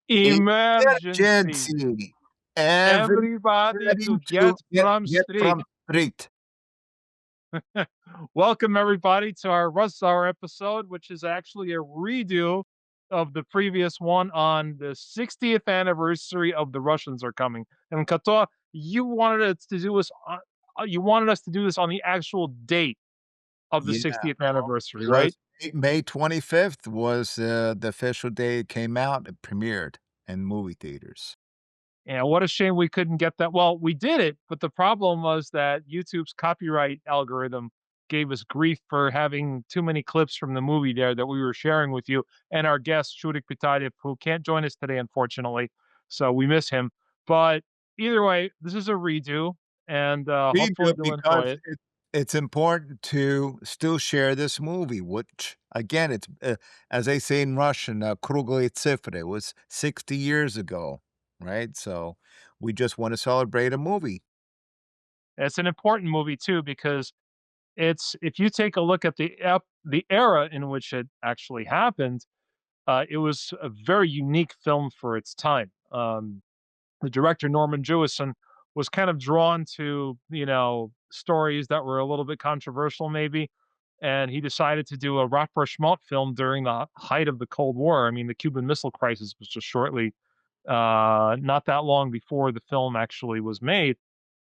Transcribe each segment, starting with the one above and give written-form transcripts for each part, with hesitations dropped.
Emergency. Emergency. Everybody Everybody to to get from get street. from street. Welcome everybody to our Russ Hour episode, which is actually a redo of the previous one on the 60th anniversary of The Russians Are Coming. And Kato, you wanted us to do this on the actual date of the Yeah, 60th anniversary, it was right? May 25th was, the official day it came out, it premiered in movie theaters. Yeah, what a shame we couldn't get that. Well, we did it, but the problem was that YouTube's copyright algorithm gave us grief for having too many clips from the movie there that we were sharing with you and our guest, Shurik Pitayev, who can't join us today, unfortunately. So we miss him. But either way, this is a redo, and We do hopefully it you'll enjoy because it. it's important to still share this movie, which again, it's, as they say in Russian, "Kruglые цифры." It was 60 years ago, right? So, we just wanna celebrate a movie. It's an important movie too because it's if you take a look at the era in which it actually happened, it was a very unique film for its time. The director Norman Jewison was kind of drawn to stories that were a little bit controversial, maybe, and he decided to do a rapprochement film during the height of the Cold War. I mean, the Cuban Missile Crisis was just not that long before the film actually was made,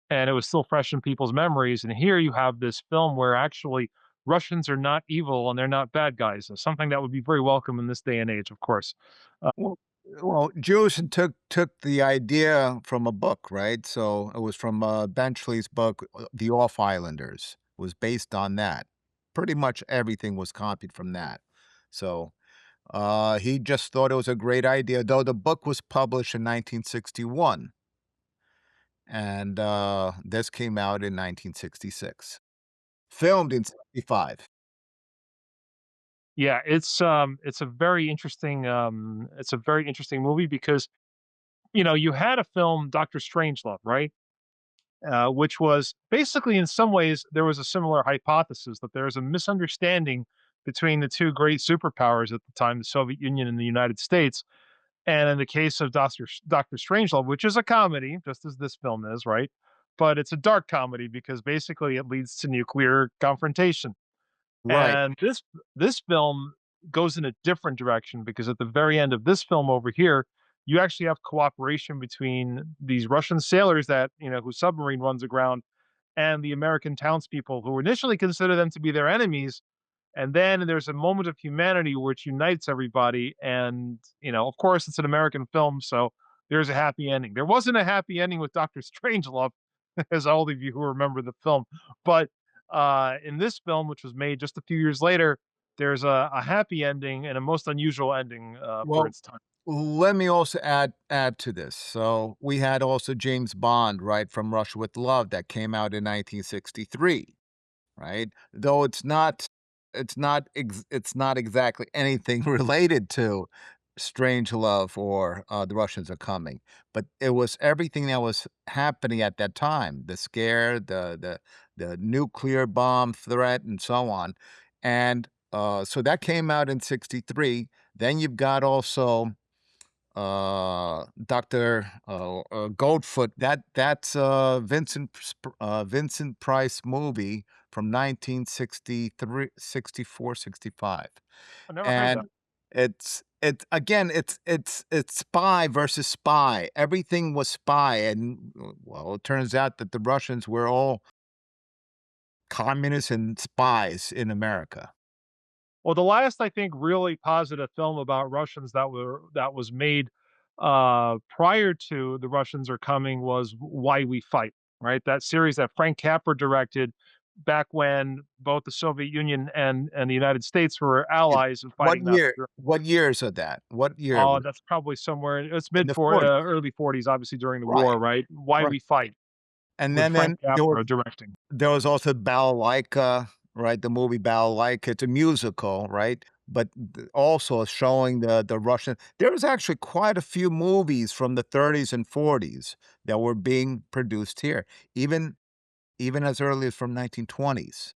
and it was still fresh in people's memories. And here you have this film where actually Russians are not evil and they're not bad guys. Something that would be very welcome in this day and age, of course. Well Jewison took the idea from a book, right? So, it was from, Benchley's book, The Off Islanders, was based on that. Pretty much everything was copied from that. So, he just thought it was a great idea, though the book was published in 1961, and, this came out in 1966. Filmed in '65. Yeah, it's a very interesting movie because, you had a film, Doctor Strangelove, right? Which was basically in some ways there was a similar hypothesis that there was a misunderstanding between the two great superpowers at the time, the Soviet Union and the United States. And in the case of Doctor Strangelove, which is a comedy, just as this film is, right? But it's a dark comedy because basically it leads to nuclear confrontation. Right, And this film goes in a different direction because at the very end of this film over here, you actually have cooperation between these Russian sailors that, whose submarine runs aground and the American townspeople who initially consider them to be their enemies. And then there's a moment of humanity which unites everybody. And, of course, it's an American film, so there's a happy ending. There wasn't a happy ending with Dr. Strangelove, as all of you who remember the film. But in this film, which was made just a few years later, there's a happy ending and a most unusual ending for well its time. let me also add to this. So we had also James Bond, right, from Russia with Love that came out in 1963, right? Though it's not exactly anything related to Strange Love or The Russians Are Coming, but it was everything that was happening at that time, the scare, the nuclear bomb threat, and so on. And so that came out in '63. Then you've got also Dr. Goldfoot, that's Vincent Price movie from 1963, 64, 65, I never heard that. and it's again, it's spy versus spy. Everything was spy, and, well, it turns out that the Russians were all communists and spies in America. Well, the last I think really positive film about Russians that was made prior to The Russians Are Coming was Why We Fight, right? That series that Frank Capra directed back when both the Soviet Union and the United States were It allies in fighting Nazi Germany. what years of that? What year Oh, was that's probably somewhere it's in the 40s? early 40s, obviously during the war, Right, right? Why right, We Fight and with then Frank there was Capra directing. also Balalaika, right, the movie Balalaika, it's a musical, right, but th also showing the Russian there was actually quite a few movies from the '30s and '40s that were being produced here, even as early as from 1920s.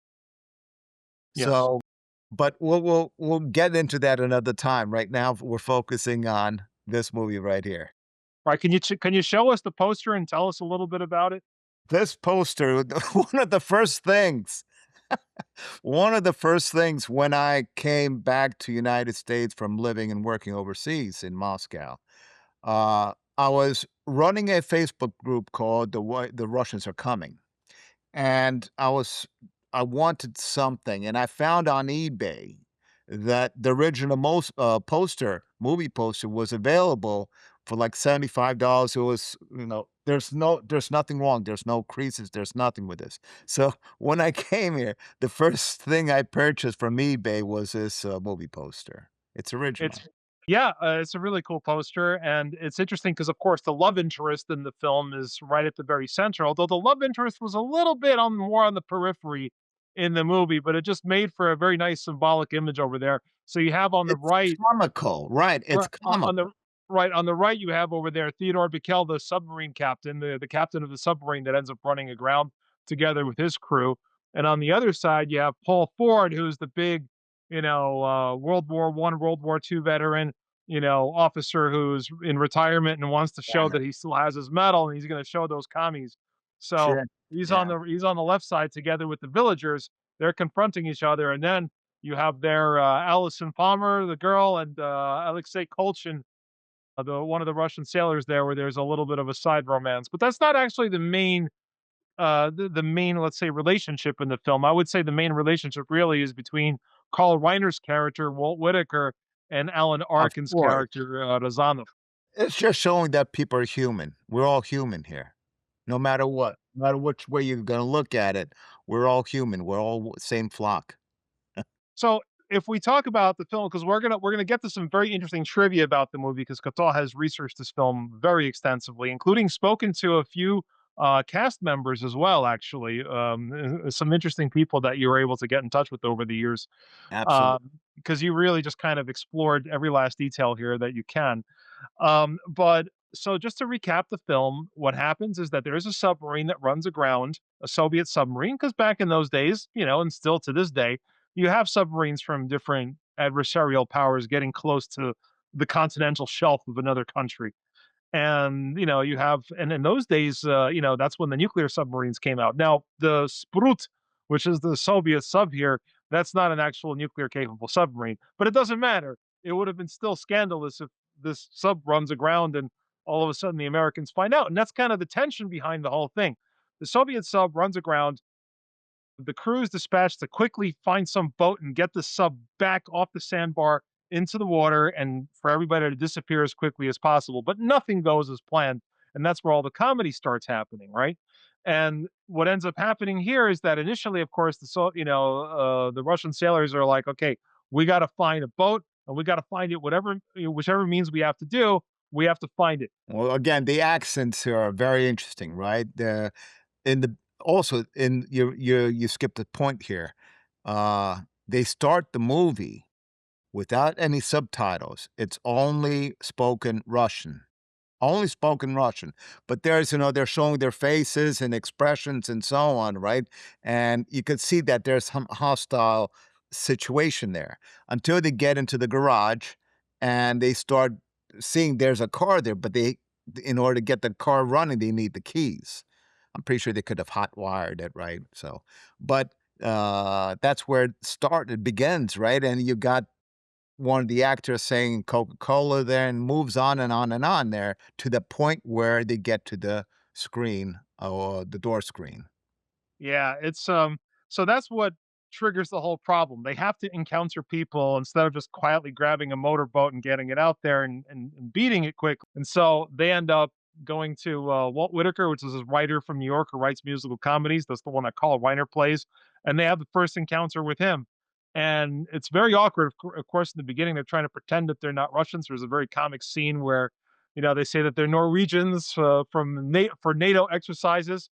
Yes. So but we'll get into that another time. Right now, we're focusing on This movie right here. Right, can you show us the poster and tell us a little bit about it? This poster, one of the first things one of the first things when I came back to United States from living and working overseas in Moscow, I was running a Facebook group called "The Russians Are Coming." And I wanted something, and I found on eBay that the original movie poster was available for like $75. It was, there's nothing wrong, there's no creases, there's nothing with this. So, when I came here, the first thing I purchased from eBay was this, movie poster. It's original. It's yeah, it's a really cool poster, and it's interesting because, of course, the love interest in the film is right at the very center, although the love interest was a little bit on more on the periphery in the movie, but it just made for a very nice symbolic image over there. So you have on the It's right comical, right, it's On comical. the right, you have over there Theodore Bikel, the submarine captain, the captain of the submarine that ends up running aground together with his crew. And on the other side, you have Paul Ford, who's the big, World War I, World War II veteran, officer who's in retirement and wants to show Yeah, that he still has his medal and he's going to show those commies. So sure, yeah. he's on the left side together with the villagers. They're confronting each other, and then you have there, Alison Palmer, the girl, and, Alexei Kolchin, the one of the Russian sailors there, where there's a little bit of a side romance, but that's not actually the main, the main, let's say, relationship in the film. I would say the main relationship really is between Carl Reiner's character, Walt Whitaker, and Alan Of Arkin's course. character, Rozanov. It's just showing that people are human. We're all human here. No matter what, no matter which way you're gonna look at it, we're all human. We're all same flock. So if we talk about the film, because we're gonna get to some very interesting trivia about the movie, because Kato has researched this film very extensively, including spoken to a few cast members as well. Actually, some interesting people that you were able to get in touch with over the years, Absolutely. because you really just kind of explored every last detail here that you can. But so just to recap the film, what happens is that there is a submarine that runs aground, a Soviet submarine, because back in those days, and still to this day, you have submarines from different adversarial powers getting close to the continental shelf of another country. And you have, and in those days, that's when the nuclear submarines came out. Now the Sprut, which is the Soviet sub here, that's not an actual nuclear capable submarine, but it doesn't matter. It would have been still scandalous if this sub runs aground and all of a sudden the Americans find out. And that's kind of the tension behind the whole thing. The Soviet sub runs aground, the crew is dispatched to quickly find some boat and get the sub back off the sandbar into the water, and for everybody to disappear as quickly as possible. But nothing goes as planned. And that's where all the comedy starts happening, right? And what ends up happening here is that initially, of course, the Russian sailors are like, okay, we got to find a boat and we got to find it, whichever means we have to do, we have to find it. Well, again, the accents here are very interesting, right? In the also in you skipped a point here. They start the movie without any subtitles. It's only spoken Russian. Only spoken Russian, but they're showing their faces and expressions and so on, right? And you could see that there's some hostile situation there until they get into the garage and they start seeing there's a car there, but in order to get the car running, they need the keys. I'm pretty sure they could have hot wired it, right? So, but that's where it begins, right? And you got one of the actors saying Coca-Cola there and moves on and on and on there to the point where they get to the screen or the door screen. Yeah, so that's what triggers the whole problem. They have to encounter people instead of just quietly grabbing a motorboat and getting it out there and beating it quick. And so they end up going to Walt Whitaker, which is a writer from New York who writes musical comedies. That's the one that Carl Reiner plays. And they have the first encounter with him. And it's very awkward. Of course, in the beginning, they're trying to pretend that they're not Russians. There's a very comic scene where, they say that they're Norwegians for NATO exercises,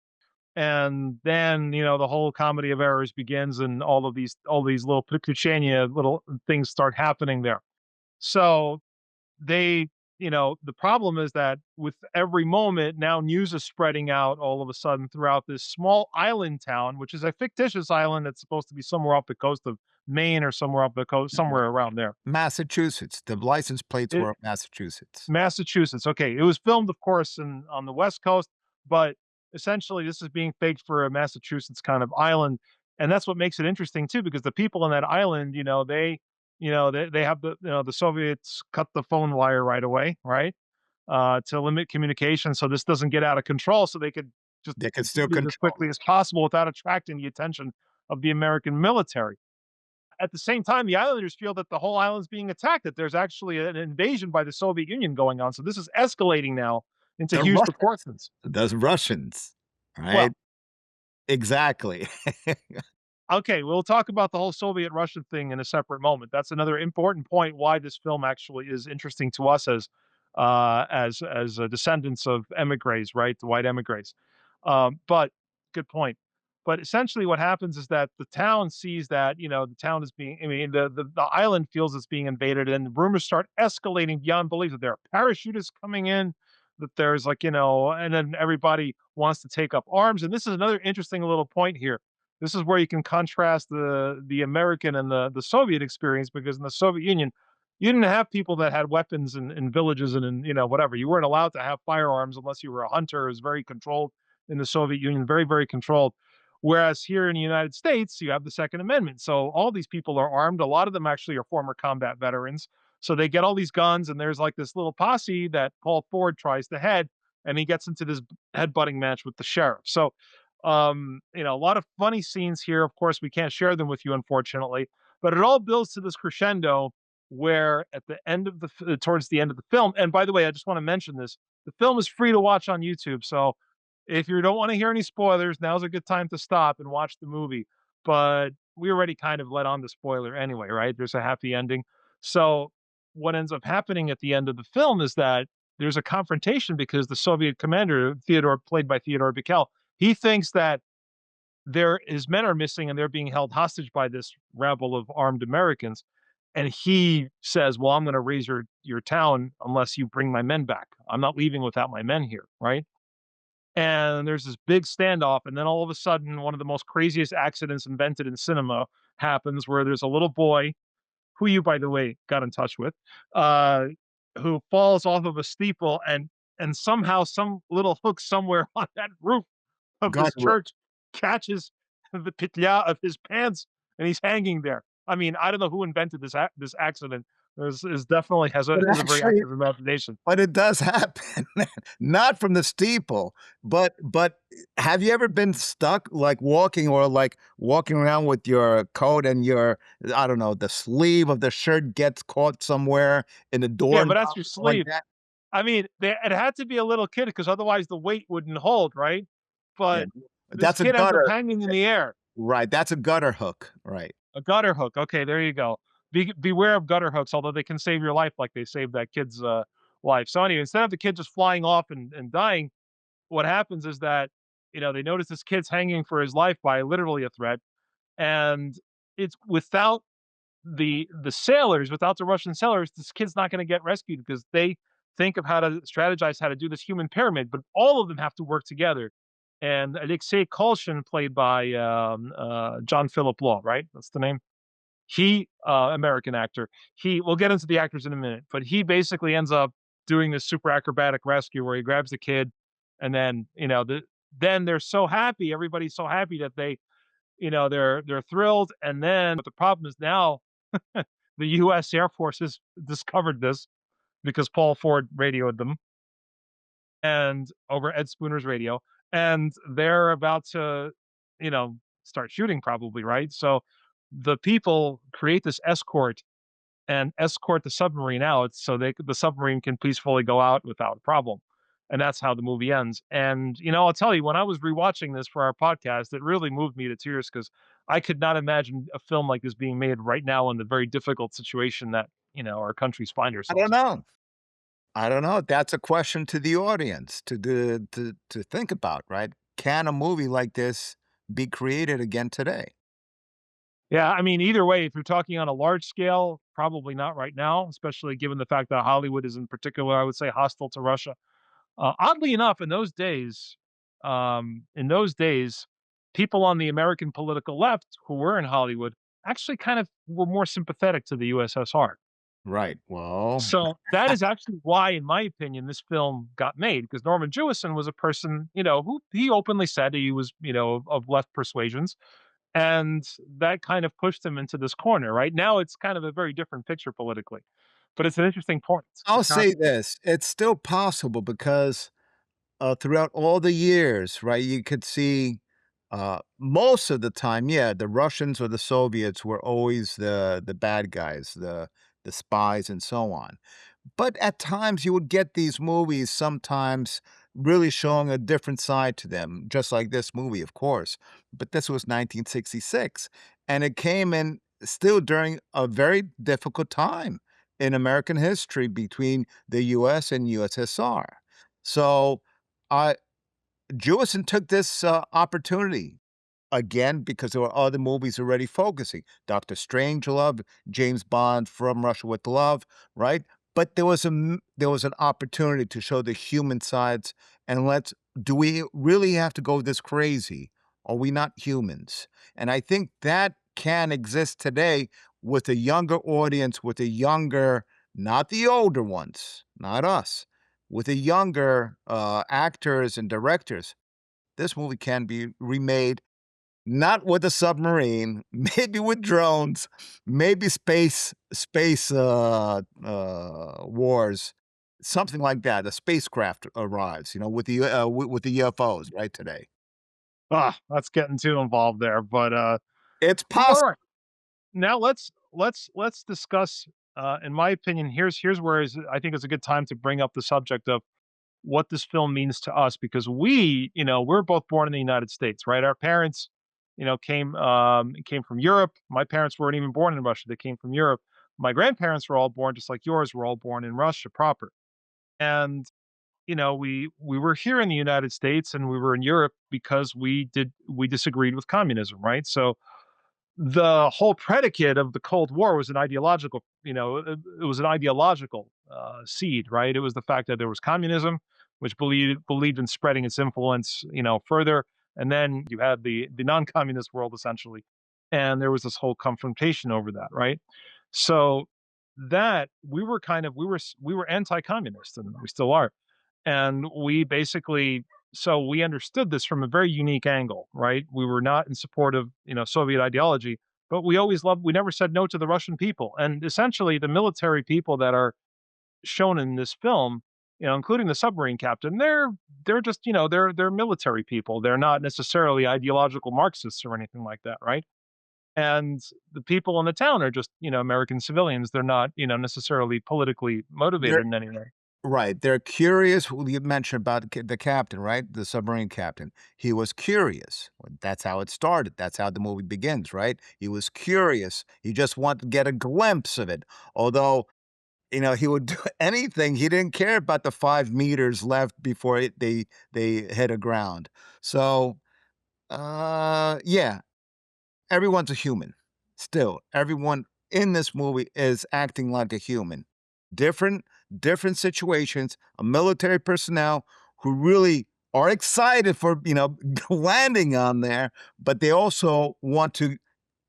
and then the whole comedy of errors begins, and all these little приключения, little things start happening there. So they the problem is that with every moment now, news is spreading out all of a sudden throughout this small island town, which is a fictitious island that's supposed to be somewhere off the coast of Maine or somewhere up the coast, somewhere around there. Massachusetts. The license plates It were Massachusetts. Massachusetts, okay. It was filmed, of course, in on the West Coast, but essentially this is being faked for a Massachusetts kind of island, and that's what makes it interesting too, because the people on that island, they have the Soviets cut the phone wire right away, right? To limit communication so this doesn't get out of control so they could just They could still complete it as control quickly as possible without attracting the attention of the American military. At the same time, the islanders feel that the whole island's being attacked, that there's actually an invasion by the Soviet Union going on. So this is escalating now into the huge Russians. proportions. The Russians, right? Well, Exactly. okay, we'll talk about the whole Soviet Russian thing in a separate moment. That's another important point why this film actually is interesting to us as descendants of emigres, right? The white emigres. But good point. But essentially, what happens is that the town sees that the town is being. I mean, the island feels it's being invaded, and the rumors start escalating beyond belief that there are parachutists coming in. That there's and then everybody wants to take up arms. And this is another interesting little point here. This is where you can contrast the American and the Soviet experience, because in the Soviet Union, you didn't have people that had weapons in villages and whatever. You weren't allowed to have firearms unless you were a hunter. It was very controlled in the Soviet Union, very, very controlled. Whereas here in the United States, you have the Second Amendment. So all these people are armed. A lot of them actually are former combat veterans. So they get all these guns, and there's like this little posse that Paul Ford tries to head, and he gets into this headbutting match with the sheriff. So a lot of funny scenes here. Of course, we can't share them with you, unfortunately, but it all builds to this crescendo where at the end of towards the end of the film, and by the way, I just want to mention this, the film is free to watch on YouTube. So if you don't want to hear any spoilers, now's a good time to stop and watch the movie. But we already kind of let on the spoiler anyway, right? There's a happy ending. So what ends up happening at the end of the film is that there's a confrontation because the Soviet commander, Theodore, played by Theodore Bikel, he thinks that his men are missing and they're being held hostage by this rabble of armed Americans. And he says, "Well, I'm going to raise your town unless you bring my men back. I'm not leaving without my men here." Right. And there's this big standoff. And then all of a sudden, one of the most craziest accidents invented in cinema happens where there's a little boy who you, by the way, got in touch with, uh, who falls off of a steeple and somehow some little hook somewhere on that roof of God this will. church catches the pitya of his pants, and he's hanging there. I mean, I don't know who invented this accident. Is definitely But has a very actually, active imagination. but it does happen. Not from the steeple, but have you ever been stuck, like, walking around with your coat and your I don't know, the sleeve of the shirt gets caught somewhere in the Yeah, doorknob but that's your like sleeve. that? I mean, it had to be a little kid because otherwise the weight wouldn't hold, right? Yeah. But this That's a kid ends up gutter. hanging in the air. Right, that's a gutter hook, right. A gutter hook. Okay, there you go. Beware of gutter hooks, although they can save your life like they saved that kid's life. So anyway, instead of the kid just flying off and dying, what happens is that they notice this kid's hanging for his life by literally a thread, and it's without the sailors, without the Russian sailors, this kid's not going to get rescued because they think of how to strategize how to do this human pyramid, but all of them have to work together. And Alexei Kolshin, played by John Philip Law, right? That's the name. He, American actor, we'll get into the actors in a minute, but he basically ends up doing this super acrobatic rescue where he grabs the kid, and then then they're so happy, everybody's so happy that they're thrilled, and then but the problem is now the U.S. Air Force has discovered this because Paul Ford radioed them and over Ed Spooner's radio, and they're about to, start shooting probably, right? So the people create this escort and escort the submarine out so the submarine can peacefully go out without a problem. And that's how the movie ends. And I'll tell you, when I was rewatching this for our podcast, it really moved me to tears because I could not imagine a film like this being made right now in the very difficult situation that our countries find I don't ourselves in. know. I don't know, that's a question to the audience to think about, right? Can a movie like this be created again today? Yeah, I mean, either way, if you're talking on a large scale, probably not right now, especially given the fact that Hollywood is in particular, I would say, hostile to Russia. Oddly enough, in those days, people on the American political left who were in Hollywood actually kind of were more sympathetic to the USSR. Right. Well, So that is actually why, in my opinion, this film got made, because Norman Jewison was a person, who he openly said he was, of left persuasions, and that kind of pushed him into this corner. Right now, it's kind of a very different picture politically, but it's an interesting point to I'll say contemplate. this, it's still possible because throughout all the years, right, you could see, most of the time, yeah, the Russians or the Soviets were always the bad guys, the spies and so on. But at times you would get these movies sometimes really showing a different side to them, just like this movie, of course. But this was 1966, and it came in still during a very difficult time in American history between the US and USSR. So, I Jewison took this, opportunity. Again, because there were other movies already focusing. Doctor Strangelove, James Bond, From Russia with Love, right? But there was an opportunity to show the human sides, and let's do we really have to go this crazy? Are we not humans? And I think that can exist today with a younger audience, with a younger, not the older ones, not us, with the younger, actors and directors. This movie can be remade not with a submarine, maybe with drones, maybe wars, something like that. A spacecraft arrives, with with the UFOs, right, today. Ah, that's getting too involved there, but It's well, all possible. right. Now let's discuss. In my opinion, here's where I think it's a good time to bring up the subject of what this film means to us, because we're both born in the United States, right? Our parents, came from Europe. My parents weren't even born in Russia; they came from Europe. My grandparents were all born just like yours. Were all born in Russia proper, and we were here in the United States and we were in Europe because we disagreed with communism, right? So the whole predicate of the Cold War was an ideological, it was an ideological seed, right? It was the fact that there was communism, which believed in spreading its influence, further, and then you had the non-communist world essentially, and there was this whole confrontation over that, right? So that we were kind of we were anti-communist, and we still are, and we basically so we understood this from a very unique angle, right? We were not in support of, Soviet ideology, but we never said no to the Russian people. And essentially the military people that are shown in this film, including the submarine captain, they're just, they're military people. They're not necessarily ideological Marxists or anything like that, right? And the people in the town are just, American civilians. They're not, necessarily politically They're motivated in any way. right, they're curious. Well, you mentioned about the captain, right? The submarine captain. He was curious. Well, that's how it started. That's how the movie begins, right? He was curious. He just wanted to get a glimpse of it. Although, he would do anything. He didn't care about the 5 meters left before they hit a ground. So, yeah, everyone's a human. Still, everyone in this movie is acting like a human. Different different situations, a military personnel who really are excited for, landing on there, but they also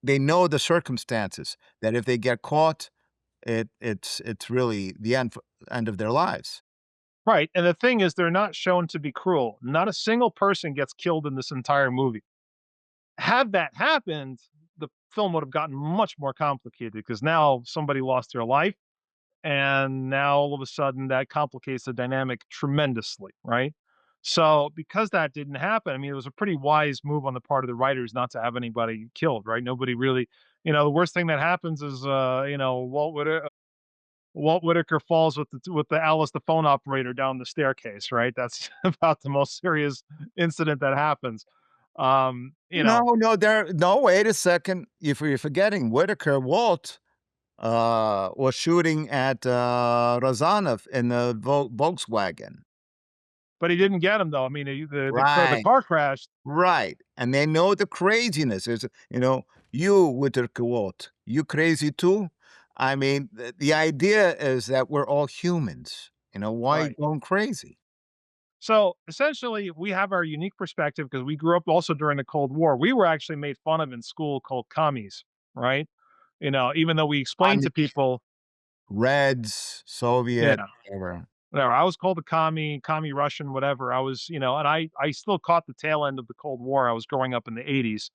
they know the circumstances that if they get caught, it's really the end of their lives. Right, and the thing is they're not shown to be cruel. Not a single person gets killed in this entire movie. Had that happened, the film would have gotten much more complicated because now somebody lost their life, and now all of a sudden that complicates the dynamic tremendously, right? So, because that didn't happen, I mean, it was a pretty wise move on the part of the writers not to have anybody killed, right? Nobody really, the worst thing that happens is, Walt Whitaker falls with the Alice the phone operator down the staircase, right? That's about the most serious incident that happens. Um, you No, know, no, wait a second. If you're forgetting Whitaker, Walt was shooting at Razanov in the Volkswagen. but he didn't get him though. I mean, the Right. car crashed, Right, and they know the craziness is, "You, Witterquot, you crazy too?" I mean, the idea is that we're all humans, why are you right? going crazy? So essentially, we have our unique perspective because we grew up also during the Cold War. We were actually made fun of in school called commies. right? Even though we explained to Communist, people, Reds, yeah, Soviet, whatever. whatever. I was called a commie Russian, whatever. I was, and I still caught the tail end of the Cold War. I was growing up in the 80s,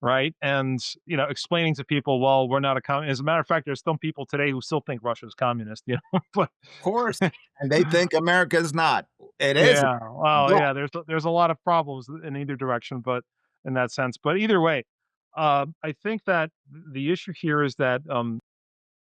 right? And explaining to people, well, we're not a communist. As a matter of fact, there's some people today who still think Russia's communist, but Of course, and they think America is not. It is, yeah, well, but yeah, there's a lot of problems in either direction, but in that sense. But either way, I think that the issue here is that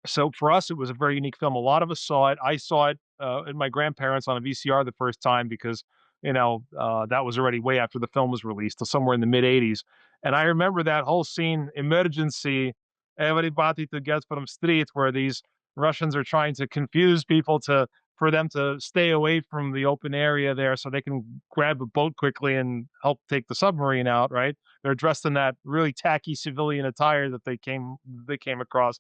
so for us, it was a very unique film. A lot of us saw it. I saw it at my grandparents on a VCR the first time because that was already way after the film was released, so somewhere in the mid '80s. And I remember that whole scene, emergency, everybody to get from street, where these Russians are trying to confuse people to for them to stay away from the open area there, so they can grab a boat quickly and help take the submarine out. Right? They're dressed in that really tacky civilian attire that they came across.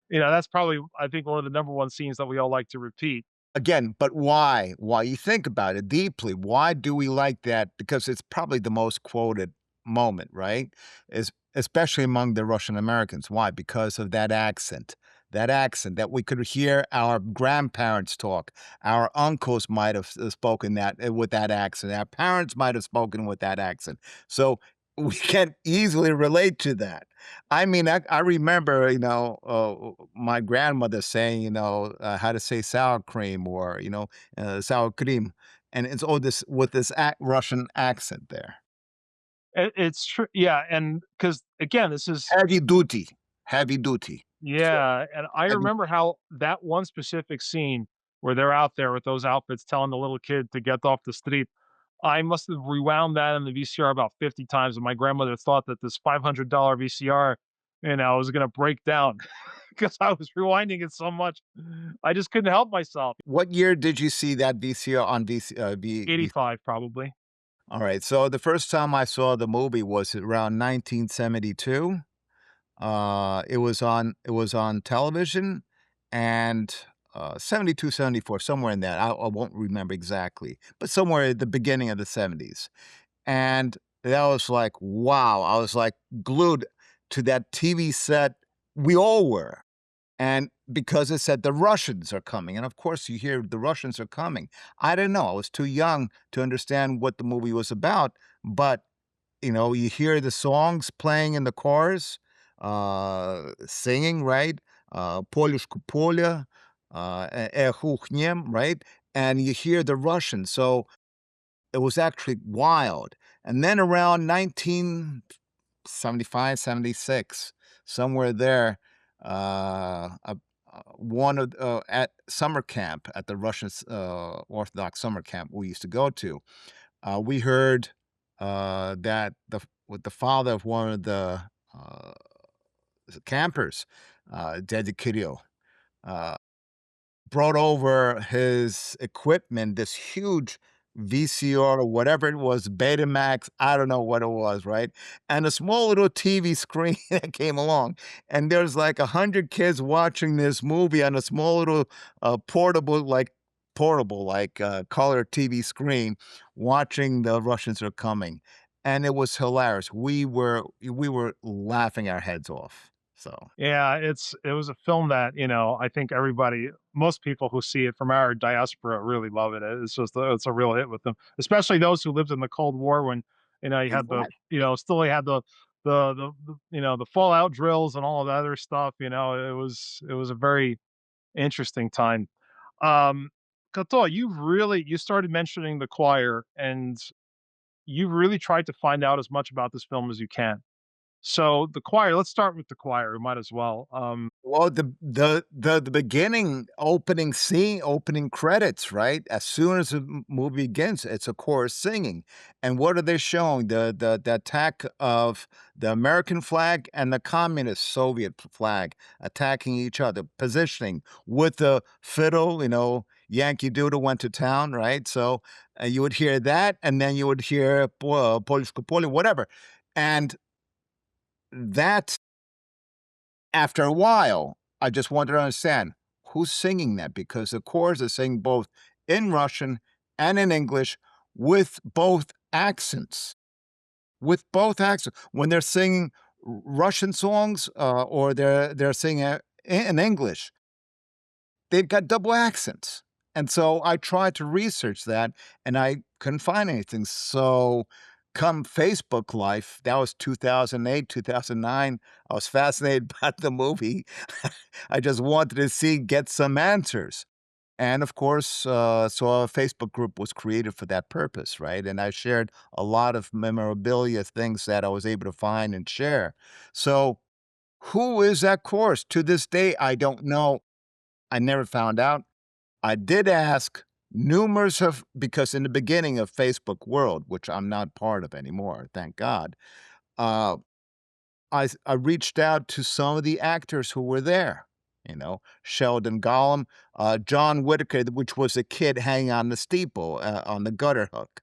That's probably, I think, one of the number one scenes that we all like to repeat. again, but why? Why? You think about it deeply. Why do we like that? Because it's probably the most quoted moment, right? Is especially among the Russian Americans. Why? Because of that accent. That accent that we could hear our grandparents talk. Our uncles might have spoken that with that accent. Our parents might have spoken with that accent. So we can easily relate to that. I mean, I remember, my grandmother saying, how to say sour cream or, sour cream. And it's all this with this Russian accent there. It's true, yeah, and because again, this is Heavy duty, heavy duty. So yeah, and I heavy. remember how that one specific scene where they're out there with those outfits telling the little kid to get off the street. I must have rewound that in the VCR about 50 times, and my grandmother thought that this $500 VCR, was gonna break down because I was rewinding it so much. I just couldn't help myself. What year did you see that VCR on VC, 85 probably. All right. So the first time I saw the movie was around 1972. It was on television, and 72, 74, somewhere in that. I won't remember exactly, but somewhere at the beginning of the 70s. And that was like, wow. I was like glued to that TV set. We all were. And because it said the Russians are coming. And of course, you hear the Russians are coming. I didn't know. I was too young to understand what the movie was about. But you hear the songs playing in the chorus, singing, right? Polюшку поле, Эх, ухнем, right? And you hear the Russians. So it was actually wild. And then around 1975, 76, somewhere there, one of at summer camp at the Russian Orthodox summer camp we used to go to, we heard that with the father of one of the uh, campers, Dede Kirill, uh, brought over his equipment, this huge VCR or whatever it was, Betamax, I don't know what it was, right? And a small little TV screen that came along. And there's like 100 kids watching this movie on a small little portable, color TV screen, watching the Russians are coming. And it was hilarious. We were laughing our heads off. So Yeah, it was a film that, I think most people who see it from our diaspora really love it. It's a real hit with them, especially those who lived in the Cold War when, you had exactly. still you had the fallout drills and all of the other stuff. It was a very interesting time. Um, Kato, you started mentioning the choir, and you really tried to find out as much about this film as you can. So the choir, let's start with the choir. We might as well. Well, the beginning opening scene, opening credits, right? As soon as the movie begins, it's a chorus singing. And what are they showing? The attack of the American flag and the communist Soviet flag attacking each other, positioning with the fiddle, Yankee Doodle went to town, right? So you would hear that, and then you would hear Polsko Pole, whatever. And that after a while, I just wanted to understand who's singing that because the chorus is singing both in Russian and in English with both accents. With both accents. When they're singing Russian songs, or they're singing in English, they've got double accents. And so I tried to research that and I couldn't find anything. So come Facebook Life, that was 2008, 2009. I was fascinated by the movie. I just wanted to see, get some answers. And of course, so a Facebook group was created for that purpose, right? And I shared a lot of memorabilia things that I was able to find and share. So who is that course? To this day, I don't know. I never found out. I did ask numerous of, because in the beginning of Facebook World, which I'm not part of anymore, thank God, uh, I reached out to some of the actors who were there. Sheldon Gollum, John Whitaker, which was a kid hanging on the steeple on the gutter hook.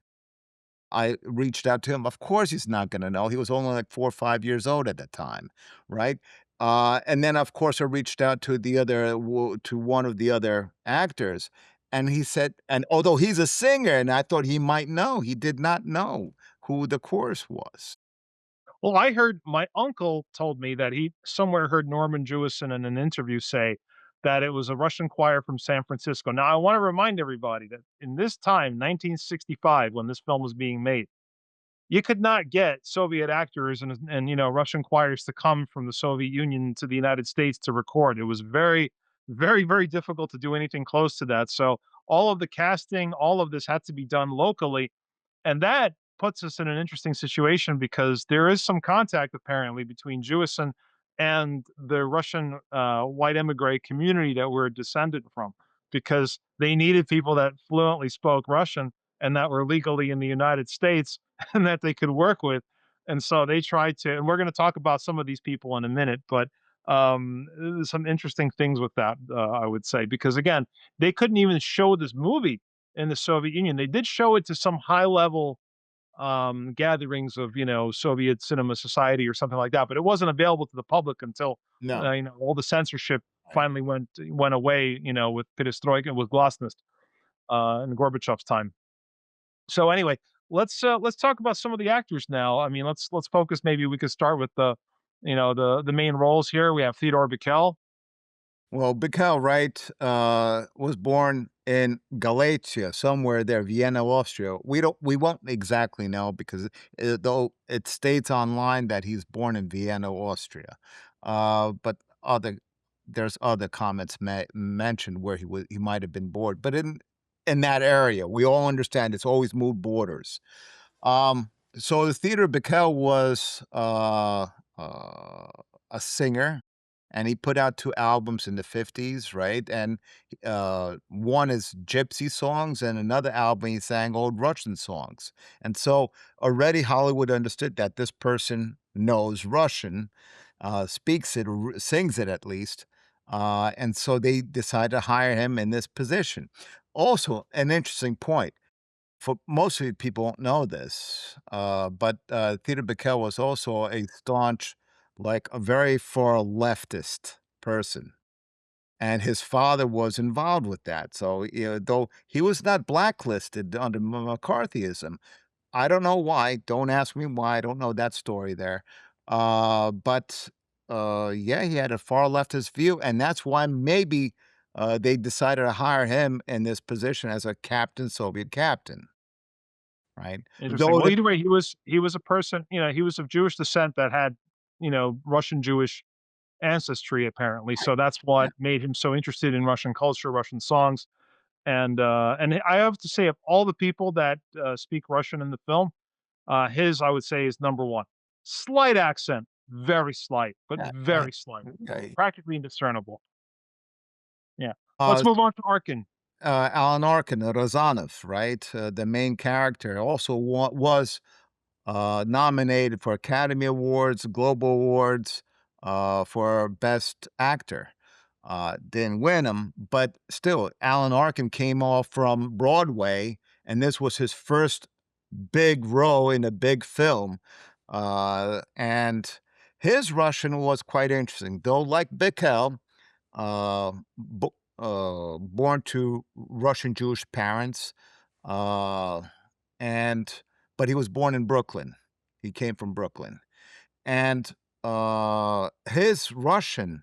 I reached out to him. Of course, he's not going to know. He was only like 4 or 5 years old at the time, right? And then, of course, I reached out to to one of the other actors, and he said, and although he's a singer, and I thought he might know, he did not know who the chorus was. Well, I heard my uncle told me that he somewhere heard Norman Jewison in an interview say that it was a Russian choir from San Francisco. Now, I want to remind everybody that in this time, 1965, when this film was being made, you could not get Soviet actors and Russian choirs to come from the Soviet Union to the United States to record. It was very, very, very difficult to do anything close to that. So all of the casting, all of this had to be done locally, and that puts us in an interesting situation because there is some contact apparently between Jewison and the Russian white emigre community that we're descended from, because they needed people that fluently spoke Russian and that were legally in the United States and that they could work with. And so they tried to, and we're going to talk about some of these people in a minute, but there's some interesting things with that, I would say, because again, they couldn't even show this movie in the Soviet Union. They did show it to some high level gatherings of, Soviet Cinema Society or something like that, but it wasn't available to the public until No. all the censorship Right. finally went away, with Perestroika, with Glasnost, in Gorbachev's time. So anyway, let's talk about some of the actors now. I mean, let's focus. Maybe we could start with the main roles here. We have Theodore Bikel. Well, Mikhail Wright was born in Galicia, somewhere there, Vienna, Austria. We won't exactly know because though it states online that he's born in Vienna, Austria, but there's other comments mentioned where he might have been born, but in that area, we all understand it's always moved borders. So the Theater Bikel was a singer, and he put out 2 albums in the '50s, right? And, one is gypsy songs, and another album he sang old Russian songs. And so already Hollywood understood that this person knows Russian, speaks it or sings it at least, and so they decided to hire him in this position. Also, an interesting point, for most of the people don't know this, but Theodore Bikel was also a staunch, like a very far leftist person, and his father was involved with that. So, though he was not blacklisted under McCarthyism, I don't know why. Don't ask me why. I don't know that story there. But yeah, he had a far leftist view, and that's why maybe they decided to hire him in this position as a captain, Soviet captain. Right? Interesting. Though Well, the either way, he was a person. He was of Jewish descent that had Russian Jewish ancestry apparently. So that's yeah, what made him so interested in Russian culture, Russin songs, and I have to say, of all the people that speak Russian in the film, his I would say is number one. Slight accent, very slight, but yeah, very slight, okay. practically indiscernible. Yeah. Let's Uh, move on to Arkin. Alan Arkin, Rozanov, right? The main character also was nominated for Academy Awards, Global Awards, for Best Actor. Didn't win them, but still, Alan Arkin came off from Broadway, and this was his first big role in a big film. And his Russian was quite interesting, though, like Bickel, born to Russian Jewish parents, uh, and but he was born in Brooklyn. He came from Brooklyn, and his Russian,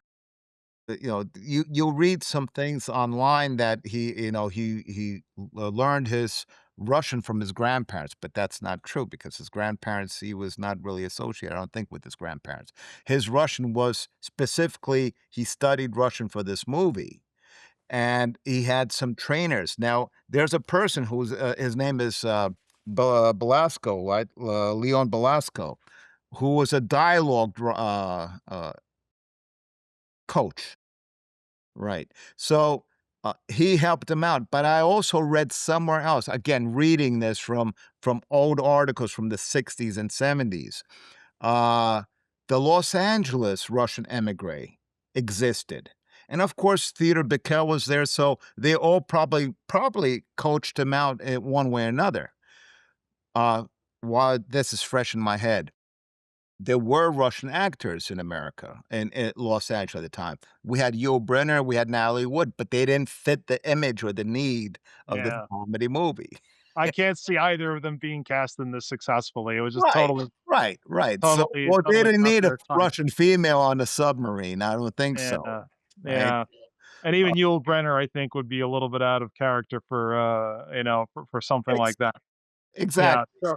you'll read some things online that he learned his Russian from his grandparents, but that's not true because his grandparents, he was not really associated, I don't think, with his grandparents. His Russian was specifically, he studied Russian for this movie, and he had some trainers. Now, there's a person who's his name is Belasco, right? Leon Belasco, who was a dialogue coach. Right. So, he helped him out, but I also read somewhere else, again, reading this from old articles from the '60s and '70s, uh, the Los Angeles Russian emigre existed, and of course, Theodore Bickel was there, so they all probably coached him out in one way or another. Uh, while this is fresh in my head, there were Russian actors in America, in Los Angeles at the time. We had Yul Brynner, we had Natalie Wood, but they didn't fit the image or the need of the Yeah. comedy movie. I can't see either of them being cast in this successfully. It was just Right, right. So, totally, well, they totally didn't not need a their time. Russian female on a submarine, I don't think so, Yeah, right? yeah, and Uh, even Yul Brynner, I think, would be a little bit out of character for, for something ex like that. Yeah, exactly.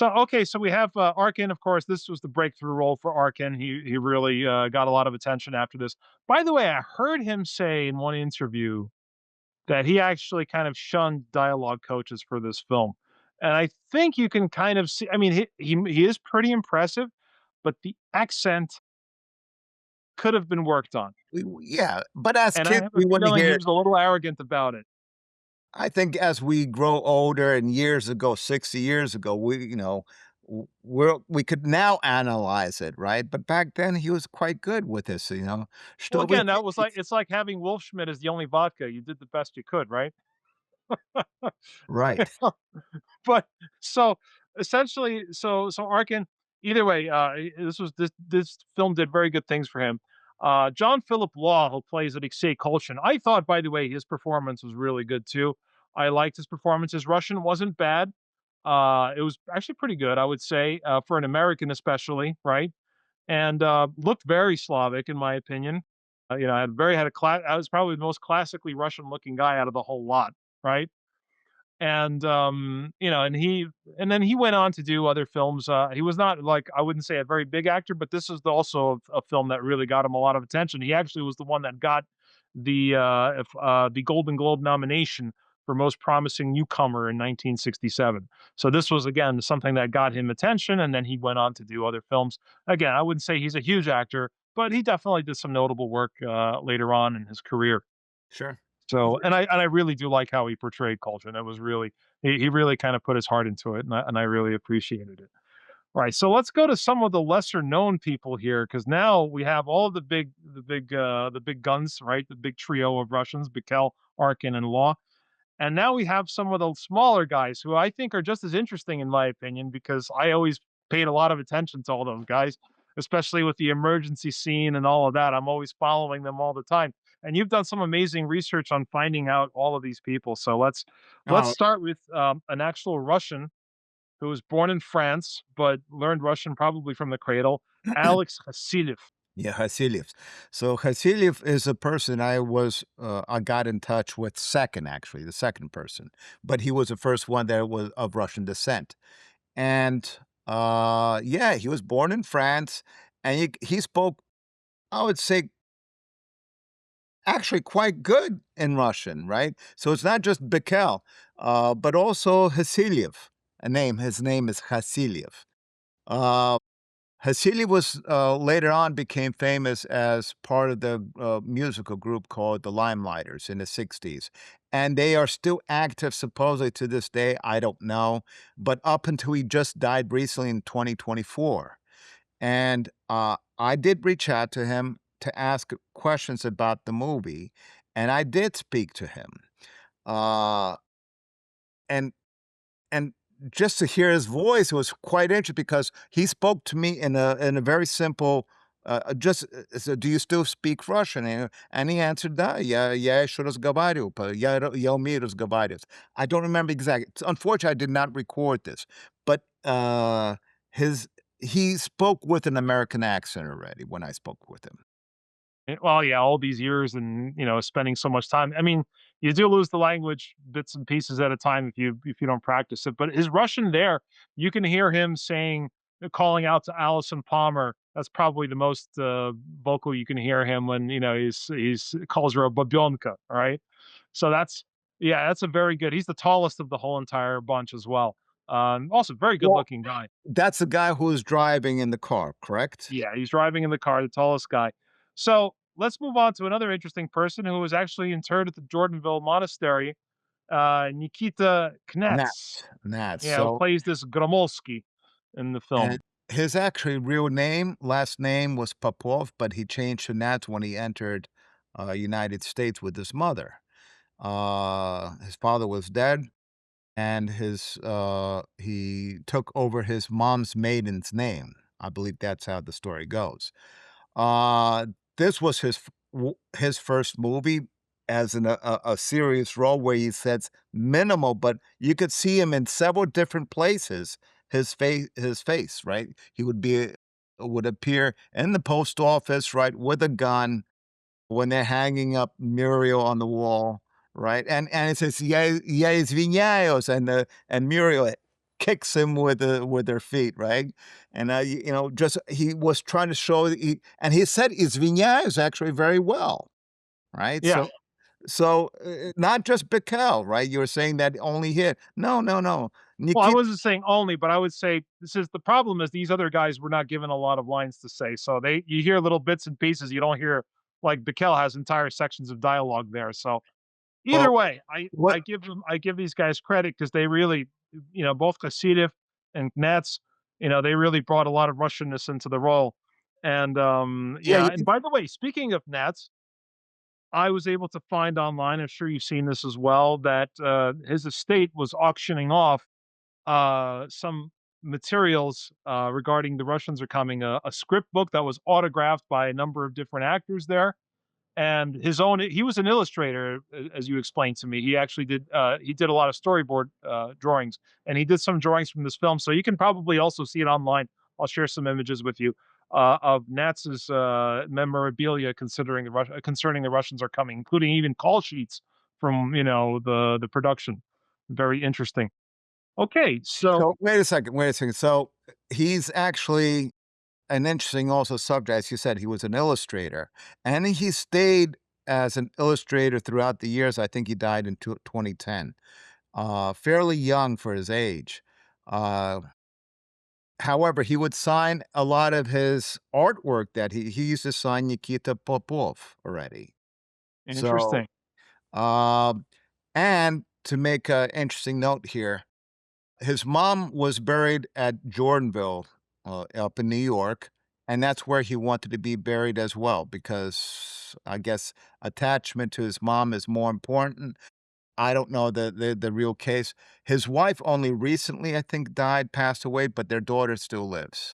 okay, so we have, Arkin, of course, this was the breakthrough role for Arkin. He really, got a lot of attention after this. By the way, I heard him say in one interview that he actually kind of shunned dialogue coaches for this film, and I think you can kind of see, I mean, he is pretty impressive, but the accent could have been worked on, Yeah, but as and I kids, have a we wanna feeling he hear. was a little arrogant about it. I think as we grow older and years ago, 60 years ago, we could now analyze it, right? But back then, he was quite good with this, Well, "Что вы again, that was like делаете?" it's like having Wolf Schmidt as the only vodka. You did the best you could, right? Right. But so essentially, so Arkin, either way, this film did very good things for him. John Philip Law, who plays Alexei Kolchin, I thought, by the way, his performance was really good too. I liked his performance. His Russian wasn't bad. It was actually pretty good, I would say, for an American, especially, right? And looked very Slavic, in my opinion. Had a class. I was probably the most classically Russian looking guy out of the whole lot, right? And and then he went on to do other films. He was not, like, I wouldn't say a very big actor, but this is also a film that really got him a lot of attention. He actually was the one that got the Golden Globe nomination for most promising newcomer in 1967. So this was, again, something that got him attention, and then he went on to do other films. Again, I wouldn't say he's a huge actor, but he definitely did some notable work later on in his career. Sure. So, and I really do like how he portrayed Coltrane. It was really, he really kind of put his heart into it, and I really appreciated it. All right, so let's go to some of the lesser known people here, because now we have all the big guns, right? The big trio of Russians: Bikel, Arkin, and Law. And now we have some of the smaller guys who I think are just as interesting, in my opinion, because I always paid a lot of attention to all those guys, especially with the emergency scene and all of that. I'm always following them all the time. And you've done some amazing research on finding out all of these people. So let's Oh, start with an actual Russian who was born in France but learned Russian probably from the cradle, Alex Vasilyev. yeah, Hasilyev. So Hasilyev is a person I got in touch with second, actually, the second person, but he was the first one that was of Russian descent. And, yeah, he was born in France, and he spoke, I would say, actually quite good in Russian, right? So it's not just Bikel, but also Hasilyev, his name is Hasilyev. Uh, Hasilyev was, later on became famous as part of the, musical group called the Limelighters in the '60s, and they are still active supposedly to this day, I don't know, but up until he just died recently in 2024. And, I did reach out to him to ask questions about the movie, and I did speak to him. Uh, and and just to hear his voice was quite interesting because he spoke to me in a very simple, just said, "Do you still speak Russian?" And he answered, "Да, я еще разговариваю, я умею разговаривать." I don't remember exactly. Unfortunately, I did not record this, but, his he spoke with an American accent already when I spoke with him. Well, yeah, all these years and, spending so much time. I mean, you do lose the language bits and pieces at a time if you don't practice it. But his Russian there, you can hear him saying, calling out to Alison Palmer. That's probably the most vocal you can hear him when he's calls her a babionka. All right, so yeah, that's a very good. He's the tallest of the whole entire bunch as well. Also, very good Well, looking guy. that's the guy who was driving in the car, correct? Yeah, he's driving in the car, the tallest guy. So let's move on to another interesting person who was actually interred at the Jordanville Monastery, Nikita Knets. Nats. Yeah, who So plays this Gromolsky in the and film. his actually real name, last name was Popov, but he changed to Nats when he entered, United States with his mother. His father was dead, and he took over his mom's maiden's name. I believe that's how the story goes. Uh, this was his first movie as a serious role where he says minimal, but you could see him in several different places. His face, right? He would appear in the post office, right, with a gun when they're hanging up Muriel on the wall, right? And it says, "Yeah, yeah, it's viñedos," and Muriel kicks him with her feet, right? And, just he was trying to show that he said his viñedos actually very well, right? Yeah. So, not just Bickel, right? You were saying that only hit. No, no, no. Well, I Nikita wasn't saying only, but I would say this is the problem is these other guys were not given a lot of lines to say. So you hear little bits and pieces. You don't hear like Bikel has entire sections of dialogue there. So either well, way, what I give these guys credit because they really, both Kasidev and Nats, they really brought a lot of Russianness into the role. And yeah, yeah, and by the way, speaking of Nats, I was able to find online, I'm sure you've seen this as well, that his estate was auctioning off some materials regarding the Russians are coming, a script book that was autographed by a number of different actors there and his own he was an illustrator as you explained to me he did a lot of storyboard drawings and he did some drawings from this film so you can probably also see it online. I'll share some images with you of Nats's memorabilia concerning the Russians are coming, including even call sheets from the production. Very interesting. Okay, so so wait a second. So, he's actually an interesting also subject, as you said, he was an illustrator, and he stayed as an illustrator throughout the years. I think he died in 2010, fairly young for his age. Uh, However, he would sign a lot of his artwork that he used to sign Nikita Popov already. So, interesting. um, and to make an interesting note here, his mom was buried at Jordanville, up in New York, and that's where he wanted to be buried as well because I guess attachment to his mom is more important. I don't know the real case. His wife only recently, I think, died, passed away, but their daughter still lives.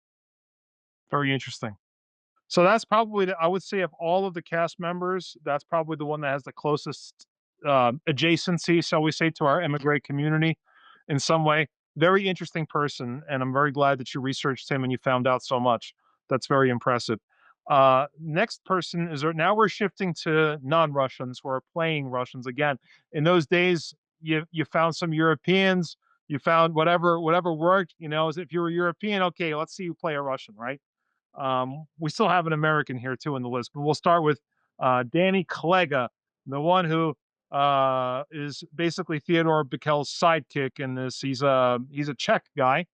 Very interesting. So that's probably I would say of all of the cast members, that's probably the one that has the closest adjacency, shall we say, to our immigrant community in some way. Very interesting person, and I'm very glad that you researched him and you found out so much. That's very impressive. Next person is now we're shifting to non-Russians who are playing Russians again. In those days, you found some Europeans, you found whatever worked. If you were European, okay, let's see you play a Russian, right? We still have an American here too in the list, but we'll start with Danny Klega, the one who is basically Theodore Bikel's sidekick in this. He's a Czech guy,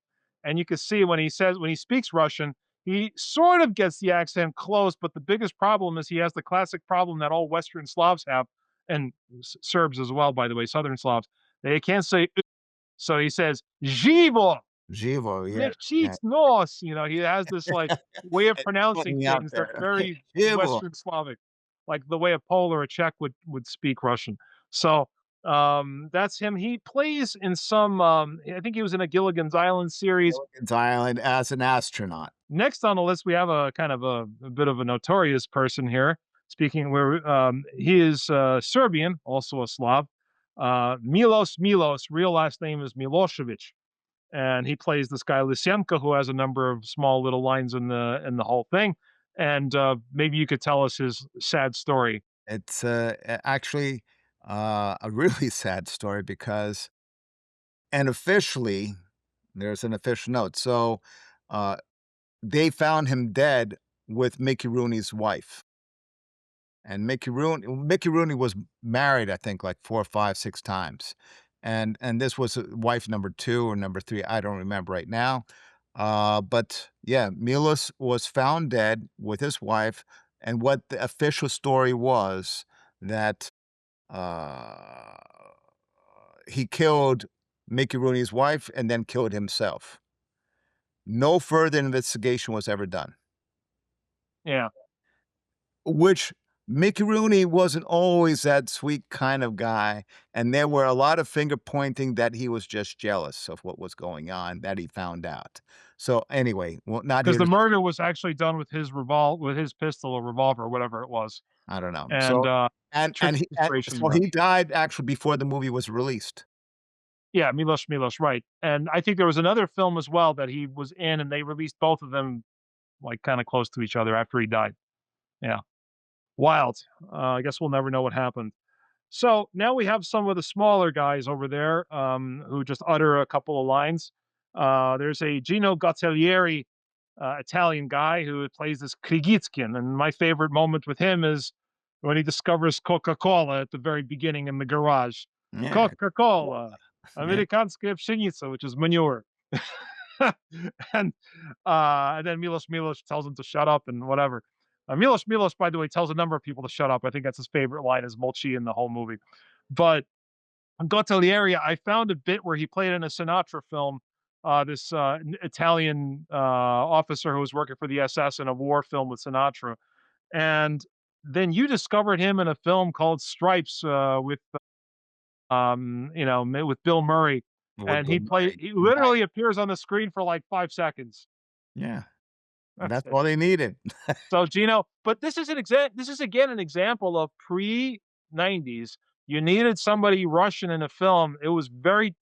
and you can see when he speaks Russian, he sort of gets the accent close, but the biggest problem is he has the classic problem that all Western Slavs have, and Serbs as well, by the way, Southern Slavs. They can't say, so he says "Živo." Jivo, yeah, yeah. Lechits nos, he has this like way of It's pronouncing putting me out things that's there. very Jivo. Western Slavic, like the way a Pole or a Czech would speak Russian. So that's him. He plays in some I think he was in a Gilligan's Island series. Gilligan's Island as an astronaut. Next on the list, we have a kind of a bit of a notorious person here. Speaking where he is Serbian, also a Slav. Milos, real last name is Milosevic. and he plays this guy Lysenko, who has a number of small little lines in the whole thing. And maybe you could tell us his sad story. It's, actually, a really sad story because and officially, there's an official note. So, uh, they found him dead with Mickey Rooney's wife. And Mickey Rooney was married, I think, like 4, 5, 6 times. And this was, wife number 2 or number 3, I don't remember right now. But yeah, Milos was found dead with his wife, and what the official story was that, uh, he killed Mickey Rooney's wife and then killed himself. No further investigation was ever done. Yeah, Which Mickey Rooney wasn't always that sweet kind of guy, and there were a lot of finger pointing that he was just jealous of what was going on that he found out. So anyway, well, not because here the to murder was actually done with his pistol or revolver or whatever it was, I don't know. and So and tricky he situation so there. he died actually before the movie was released. Yeah, Milos, right. And I think there was another film as well that he was in, and they released both of them, like, kinda close to each other after he died. Yeah. Wild. I guess we'll never know what happened. So, now we have some of the smaller guys over there, who just utter a couple of lines. There's a Gino Gattelieri, Italian guy who plays this Krigitskin, and my favorite moment with him is when he discovers Coca-Cola at the very beginning in the garage. Yeah. Well, Coca-Cola, yeah. Amerikanska pszenica, which is manure. and and then Milos tells him to shut up and whatever. Milos, by the way, tells a number of people to shut up. I think that's his favorite line is Molchi in the whole movie. But Gottolieri, I found a bit where he played in a Sinatra film. This Italian officer who was working for the SS in a war film with Sinatra, and then you discovered him in a film called Stripes with with Bill Murray, With and Bill Murray. he Right. literally appears on the screen for like 5 seconds. Yeah. That's That's it. all they needed. So Gino, but this is again an example of pre-90s. You needed somebody Russian in a film. It was very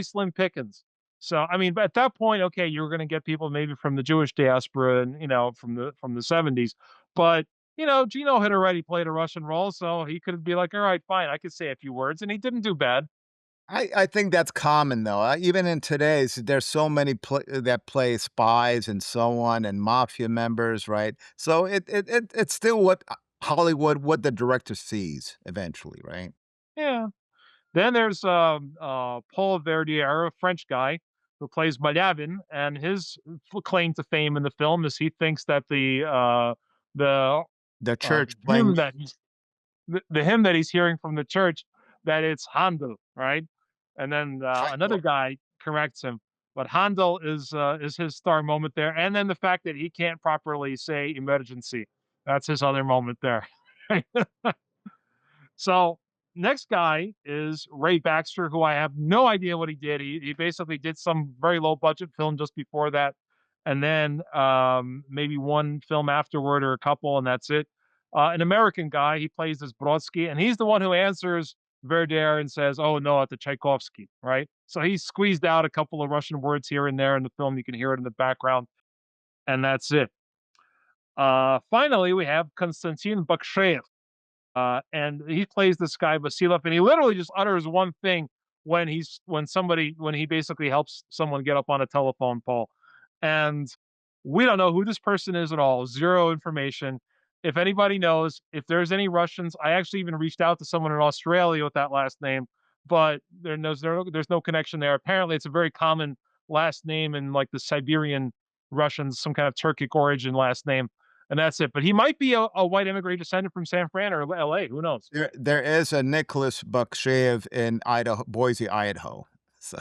slim pickings. So I mean, but at that point, okay, you were gonna get people maybe from the Jewish diaspora and from the 70s. But Gino had already played a Russian role, so he could be like, all right, fine, I could say a few words, and he didn't do bad. I think that's common though. Even in today's, there's so many that play spies and so on, and mafia members, right? So it's still what Hollywood, what the director sees eventually, right? Yeah. Then there's Paul Verdier, a French guy who plays Malyavin, and his claim to fame in the film is he thinks that the The church playing hymn that the hymn that he's hearing from the church that it's Handel, right? And then another guy corrects him, but Handel is his star moment there, and then the fact that he can't properly say emergency, that's his other moment there. So, next guy is Ray Baxter, who I have no idea what he did. He basically did some very low budget film just before that, and then maybe one film afterward or a couple, and that's it. An American guy, he plays this Brodsky, and he's the one who answers Verder and says, "Oh no," at the Tchaikovsky, right? So he squeezed out a couple of Russian words here and there in the film. You can hear it in the background, and that's it. Finally, we have Konstantin Baksheev, and he plays this guy Vasilov, and he literally just utters one thing when he basically helps someone get up on a telephone pole, and we don't know who this person is at all. Zero information. If anybody knows, if there's any Russians, I actually even reached out to someone in Australia with that last name, but there's no connection there. Apparently, it's a very common last name in like the Siberian Russians, some kind of Turkic origin last name, and that's it. But he might be a white immigrant descendant from San Fran or LA. Who knows? there is a Nicholas Buckshev in Idaho, Boise, Idaho. So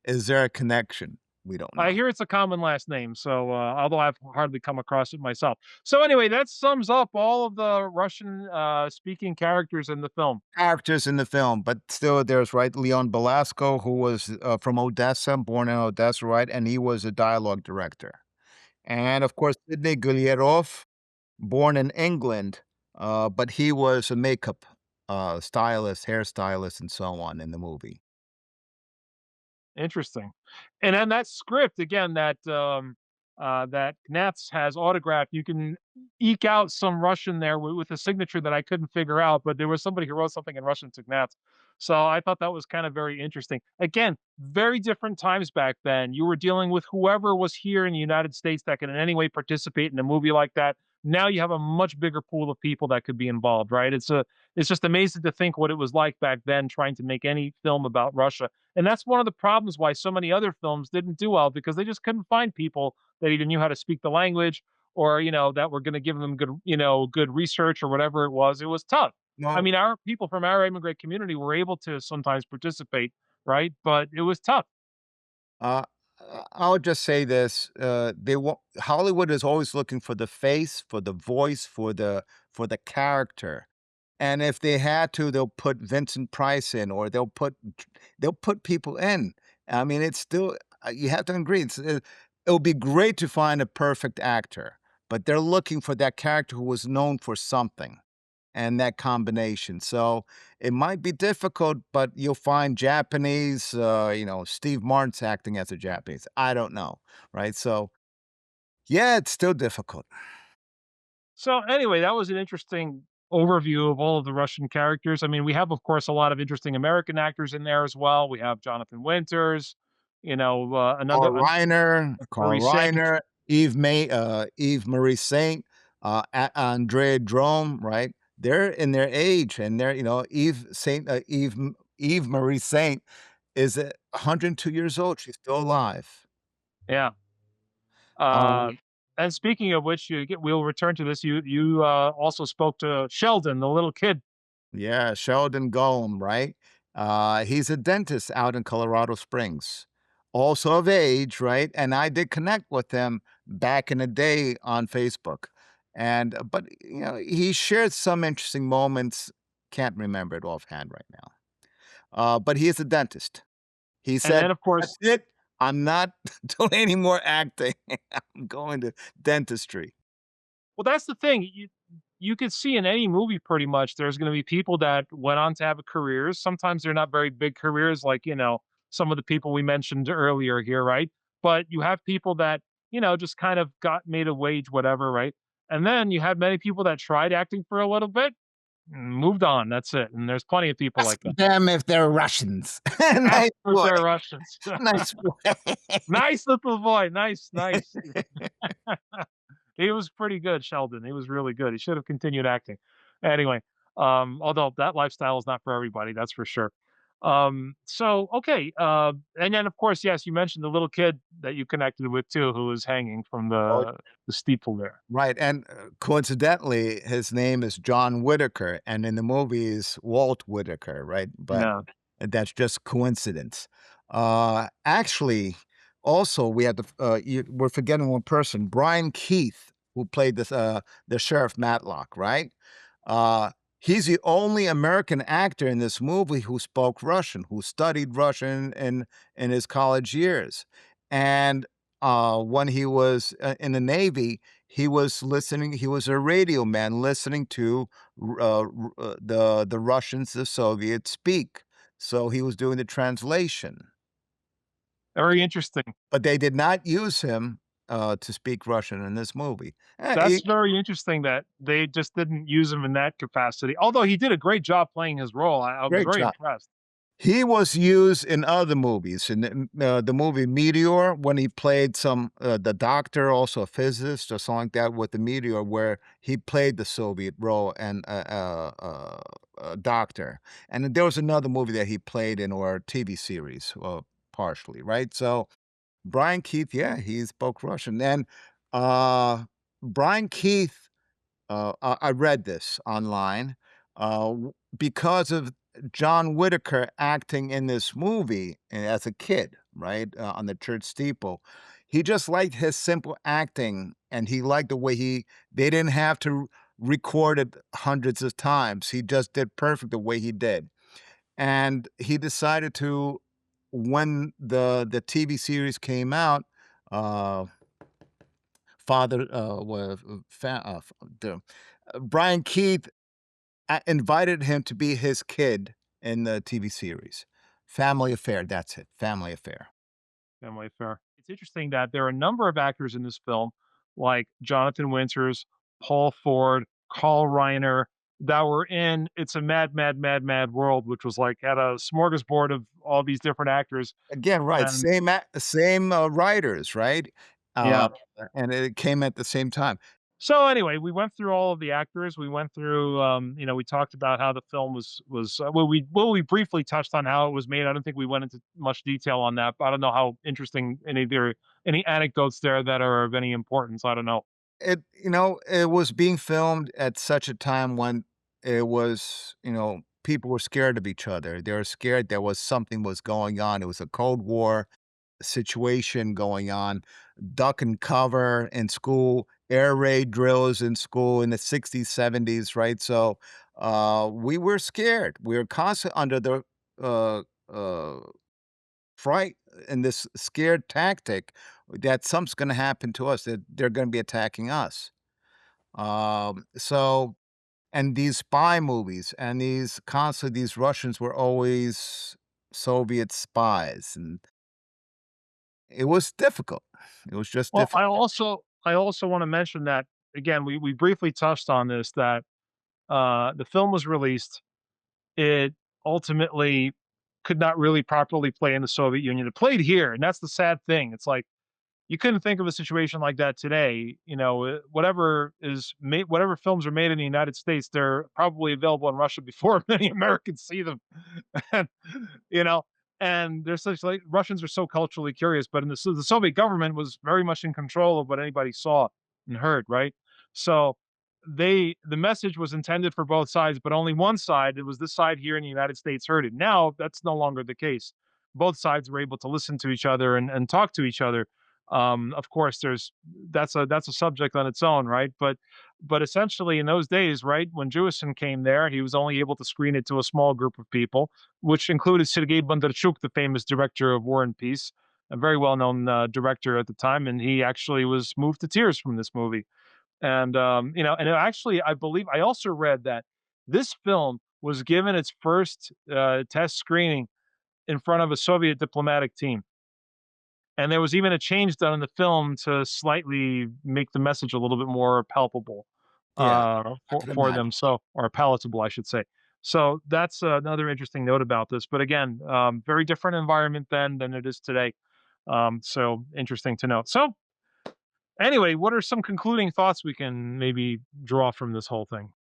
is there a connection? We don't I know. hear it's a common last name, so although I've hardly come across it myself. So anyway, that sums up all of the Russian speaking characters in the film. Characters in the film, but still there's, right, Leon Belasco, who was, from Odessa, born in Odessa, right, and he was a dialogue director. And, of course, Sidney Guillerov, born in England, but he was a makeup, stylist, hairstylist, and so on in the movie. Interesting. And then that script again that Knats has autographed, you can eke out some Russian there with a signature that I couldn't figure out, but there was somebody who wrote something in Russian to Knats. So I thought that was kind of very interesting. Again, very different times back then. You were dealing with whoever was here in the United States that could in any way participate in a movie like that. Now you have a much bigger pool of people that could be involved, right? It's just amazing to think what it was like back then trying to make any film about Russia, and that's one of the problems why so many other films didn't do well because they just couldn't find people that either knew how to speak the language or, that were gonna give them good, good research or whatever it was. It was tough. I No, mean, our people from our immigrant community were able to sometimes participate, right? But it was tough. uh, I'll just say this, they want Hollywood is always looking for the face, for the voice, for the character, and if they had to, they'll put Vincent Price in, or they'll put people in. I mean, it's still you have to agree, it would be great to find a perfect actor, but they're looking for that character who was known for something, and that combination. So it might be difficult, but you'll find Japanese, Steve Martin's acting as a Japanese. I don't know, right? So yeah, it's still difficult. So anyway, that was an interesting overview of all of the Russian characters. I mean, we have, of course, a lot of interesting American actors in there as well. We have Jonathan Winters, Carl Reiner, Marie Saint. Eve Marie Saint, Andrea Drome, right? They're in their age, and Eve Marie Saint is 102 years old. She's still alive. Yeah. Um, And speaking of which, we'll return to this. You also spoke to Sheldon, the little kid. Yeah, Sheldon Golem, right? He's a dentist out in Colorado Springs, also of age, right? And I did connect with him back in the day on Facebook. And but he shared some interesting moments. Can't remember it offhand right now. But he is a dentist. He And said, then, of "That's course, it. I'm not doing any more acting. I'm going to dentistry." well, that's the thing. You could see in any movie pretty much there's going to be people that went on to have careers. Sometimes they're not very big careers, like some of the people we mentioned earlier here, right? But you have people that just kind of got made a wage, whatever, right? And then you have many people that tried acting for a little bit, moved on. That's it. And there's plenty of people Ask like that. them if they're Russians. Ask Nice if boy. they're Russians. Nice boy. Nice little boy. Nice, nice. He was pretty good, Sheldon. He was really good. He should have continued acting. Anyway, although that lifestyle is not for everybody, that's for sure. So okay, and then of course, yes, you mentioned the little kid that you connected with too, who was hanging from Oh, the steeple there. right, and, coincidentally, his name is John Whitaker, and in the movie is Walt Whitaker, right? But Yeah. that's just coincidence. Actually, also, we had we're forgetting one person, Brian Keith, who played the Sheriff Matlock, right? Uh, he's the only American actor in this movie who spoke Russian, who studied Russian in his college years. And, when he was, in the Navy, he was a radio man listening to the Russians, the Soviets speak. So he was doing the translation, Very interesting. but they did not use him, to speak Russian in this movie. That's very interesting that they just didn't use him in that capacity. Although he did a great job playing his role. I was Great very job. impressed. He was used in other movies, in the movie Meteor, when he played the doctor, also a physicist or something like that with the Meteor, where he played the Soviet role and a doctor. And then there was another movie that he played in, or a TV series, partially, right? So Brian Keith, yeah, he spoke Russian. And uh, Brian Keith, I read this online, because of John Whitaker acting in this movie as a kid, right, on the church steeple. He just liked his simple acting, and he liked the way they didn't have to record it hundreds of times. He just did perfect the way he did. And he decided to, when the TV series came out, uh, Father, wa fa f the Brian Keith invited him to be his kid in the TV series. Family Affair, that's it, Family Affair. Family Affair. It's interesting that there are a number of actors in this film, like Jonathan Winters, Paul Ford, Carl Reiner, that were in It's a Mad, Mad, Mad, Mad World, which was like had a smorgasbord of all these different actors. Again, right, And same writers, right? Uh, yeah. and it came at the same time. So anyway, we went through all of the actors. We went through, we talked about how the film was we briefly touched on how it was made. I don't think we went into much detail on that. But I don't know how interesting any anecdotes there that are of any importance. I don't know. It was being filmed at such a time when it was, people were scared of each other. They were scared there was something was going on. It was a Cold War situation going on, duck and cover in school, air raid drills in school in the 60s, 70s, right? So we were scared. We were constantly under the uh, uh, fright and this scared tactic that something's going to happen to us, that they're going to be attacking us. So, and these spy movies and these Russians were always Soviet spies, and it was difficult. It was just Well, difficult. I also want to mention that again. We briefly touched on this that the film was released. It ultimately could not really properly play in the Soviet Union. It played here, and that's the sad thing. It's like you couldn't think of a situation like that today. Whatever films are made in the United States, they're probably available in Russia before many Americans see them. And, you know, and there's such like Russians are so culturally curious, but the Soviet government was very much in control of what anybody saw and heard, right? So the message was intended for both sides, but only one side, it was this side here in the United States heard it. Now that's no longer the case. Both sides were able to listen to each other and talk to each other. Of course, that's a subject on its own, right? But essentially, in those days, right, when Jewison came there, he was only able to screen it to a small group of people, which included Sergei Bondarchuk, the famous director of War and Peace, a very well-known director at the time, and he actually was moved to tears from this movie. And and it actually, I believe, I also read that this film was given its first test screening in front of a Soviet diplomatic team. And there was even a change done in the film to slightly make the message a little bit more palpable, Yeah, I could for imagine. them, so or palatable, I should say. So that's another interesting note about this, but again, very different environment then than it is today. So interesting to note. So, anyway, what are some concluding thoughts we can maybe draw from this whole thing?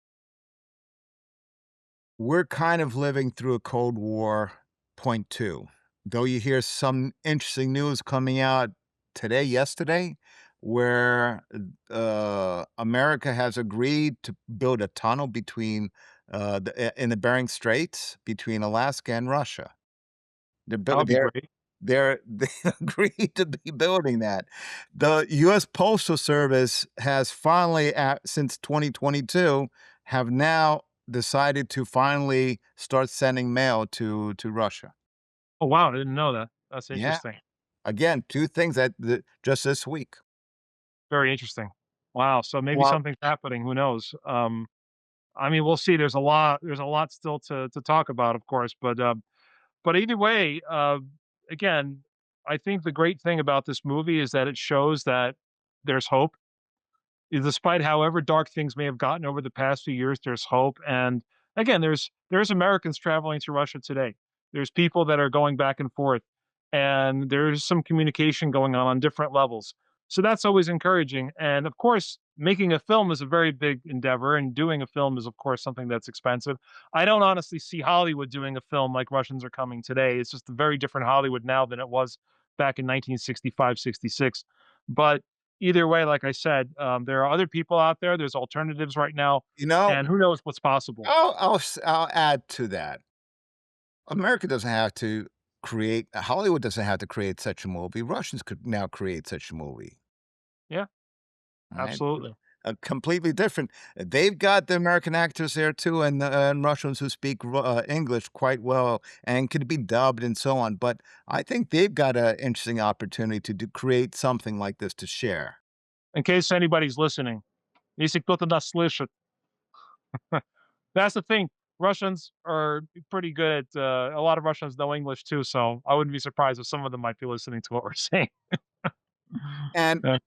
We're kind of living through a Cold War point two. Though you hear some interesting news coming out today, yesterday, where America has agreed to build a tunnel between in the Bering Straits between Alaska and Russia. They're That buil- would be they're great. they agreed to be building that. The U.S. Postal Service has finally, since 2022, have now decided to finally start sending mail to Russia. Oh, wow, I didn't know that. That's Yeah, interesting. again, 2 things just this week. Very interesting. Wow, so maybe Well, something's happening, who knows? I mean, we'll see. There's a lot still to talk about, of course, but either way, again, I think the great thing about this movie is that it shows that there's hope. Despite however dark things may have gotten over the past few years, there's hope. And again, there's Americans traveling to Russia today. There's people that are going back and forth, and there's some communication going on different levels. So that's always encouraging. And of course, making a film is a very big endeavor, and doing a film is, of course, something that's expensive. I don't honestly see Hollywood doing a film like Russians are coming today. It's just a very different Hollywood now than it was back in 1965, 66. But either way, like I said, there are other people out there. There's alternatives right now, you know, and who knows what's possible. I'll add to that. America doesn't have to Hollywood doesn't have to create such a movie. Russians could now create such a movie. Yeah, Right? absolutely. Completely different. They've got the American actors there too, and Russians who speak English quite well and can be dubbed and so on. But I think they've got an interesting opportunity to create something like this to share. In case anybody's listening, если кто-то нас слышит. That's the thing. Russians are pretty good at, a lot of Russians know English too, so I wouldn't be surprised if some of them might be listening to what we're saying. And Yeah.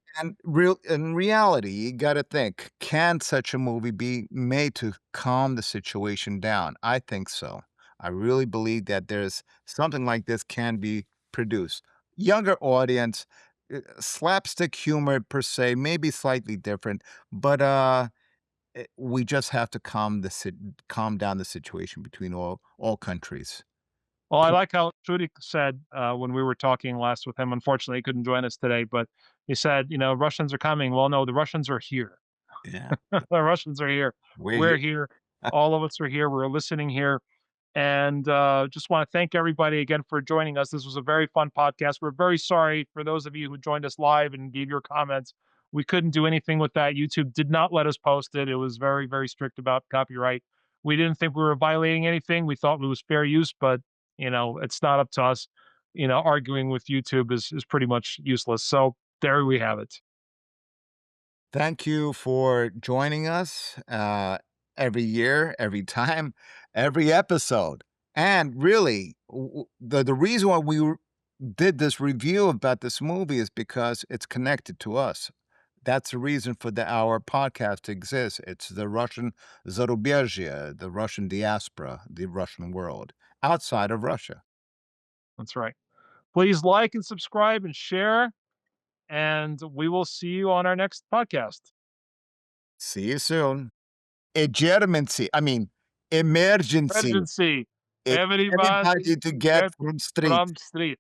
real in reality, you gotta think, can such a movie be made to calm the situation down? I think so. I really believe that there's something like this can be produced. Younger audience, slapstick humor per se, maybe slightly different, but, we just have to calm down the situation between all countries. Well, I Pl like how Trudy said, when we were talking last with him, unfortunately, he couldn't join us today, but he said, "Russians are coming." Well, no, the Russians are here. Yeah, The Russians are here. we're here. We're here. All of us are here. We're listening here. And just want to thank everybody again for joining us. This was a very fun podcast. We're very sorry for those of you who joined us live and gave your comments. We couldn't do anything with that. YouTube did not let us post it. It was very, very strict about copyright. We didn't think we were violating anything. We thought it was fair use, but it's not up to us. Arguing with YouTube is pretty much useless. So there we have it. Thank you for joining us every year, every time, every episode. And really, the reason why did this review about this movie is because it's connected to us. That's the reason for our podcast to exist. It's the Russian Zarubezhye, the Russian diaspora, the Russian world outside of Russia. That's right. Please like and subscribe and share, and we will see you on our next podcast. See you soon. I mean, emergency. Emergency. It Everybody anybody to get get from street. from street.